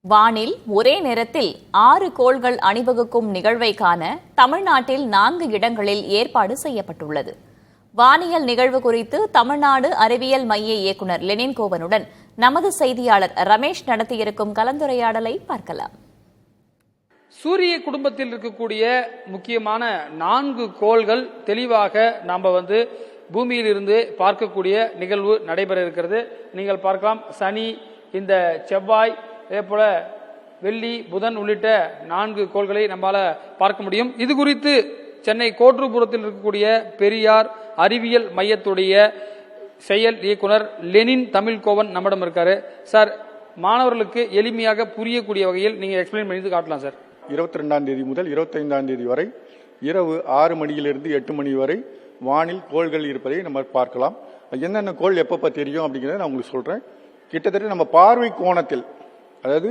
வானில் ஒரே நேரத்தில் 6 கோள்கள் அணிவகுக்கும் நிகழ்வை காண தமிழ்நாட்டில் 4 இடங்களில் ஏற்பாடு செய்யப்பட்டுள்ளது. வானியல் நிகழ்வு குறித்து தமிழ்நாடு அறிவியல் மைய இயக்குநர் லெனின் கோவனுடன் நமது செய்தியாளர் ரமேஷ் நடத்தியிருக்கும் கலந்துரையாடலை பார்க்கலாம். சூரிய குடும்பத்தில் இருக்கக்கூடிய முக்கியமான 4 கோள்கள் தெளிவாக நாம பூமியில் இருந்து பார்க்கக்கூடிய நிகழ்வு நடைபெற இருக்கிறது. நீங்கள் பார்க்கலாம், சனி, இந்த செவ்வாய், அதே போல வெள்ளி, புதன் உள்ளிட்ட 4 கோள்களை நம்மால பார்க்க முடியும். இது குறித்து சென்னை கோட்டூர்புரத்தில் இருக்கக்கூடிய பெரியார் அறிவியல் மையத்துடைய செயல் இயக்குனர் லெனின் தமிழ்கோவன் நம்மிடம் இருக்காரு. சார், மாணவர்களுக்கு எளிமையாக புரியக்கூடிய வகையில் நீங்க எக்ஸ்பிளைன் பண்ணி காட்டலாம் சார். 22ஆம் தேதி முதல் 25ஆம் தேதி வரை இரவு 6 மணியிலிருந்து 8 மணி வரை வானில் கோள்கள் இருப்பதை நம்ம பார்க்கலாம். என்னென்ன கோள் எப்பப்ப தெரியும் அப்படிங்கிறத நான் உங்களுக்கு சொல்றேன். கிட்டத்தட்ட நம்ம பார்வை கோணத்தில், அதாவது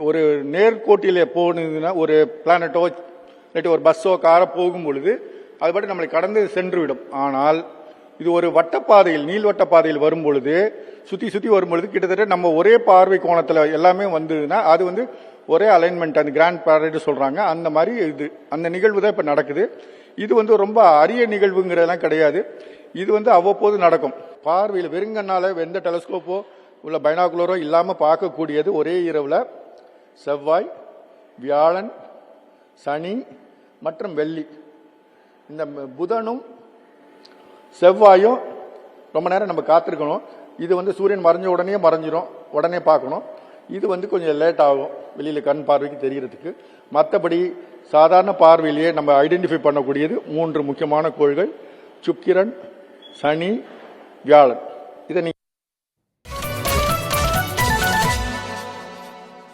ஒரு நேர்கோட்டிலே போனதுன்னா ஒரு பிளானட்டோ இல்லாட்டி ஒரு பஸ்ஸோ காரோ போகும் பொழுது அது பாட்டு நம்மளை கடந்து சென்று விடும். ஆனால் இது ஒரு வட்டப்பாதையில், நீள்வட்ட பாதையில் வரும் பொழுது, சுத்தி வரும் பொழுது கிட்டத்தட்ட நம்ம ஒரே பார்வை கோணத்துல எல்லாமே வந்ததுன்னா அது ஒரே அலைன்மெண்ட், அந்த கிராண்ட் பேரடைடு சொல்றாங்க. அந்த மாதிரி இது அந்த நிகழ்வு தான் இப்ப நடக்குது. இது ரொம்ப அரிய நிகழ்வுங்கிறதெல்லாம் கிடையாது. இது அவ்வப்போது நடக்கும். பார்வையில் வெறுங்கண்ணால எந்த டெலஸ்கோப்போ உள்ள பைனாகுலரோ இல்லாம பார்க்கக்கூடியது ஒரே இரவுல செவ்வாய், வியாழன், சனி மற்றும் வெள்ளி. இந்த புதனும் செவ்வாயும் ரொம்ப நேரம் நம்ம காத்திருக்கணும். இது சூரியன் மறைஞ்ச உடனே மறைஞ்சிரும், உடனே பார்க்கணும். இது கொஞ்சம் லேட் ஆகும் வெளியில கண் பார்வைக்கு தெரியறதுக்கு. மற்றபடி சாதாரண பார்வையிலேயே நம்ம ஐடென்டிஃபை பண்ணக்கூடியது 3 முக்கியமான கோள்கள்: சுக்கிரன், சனி, வியாழன்.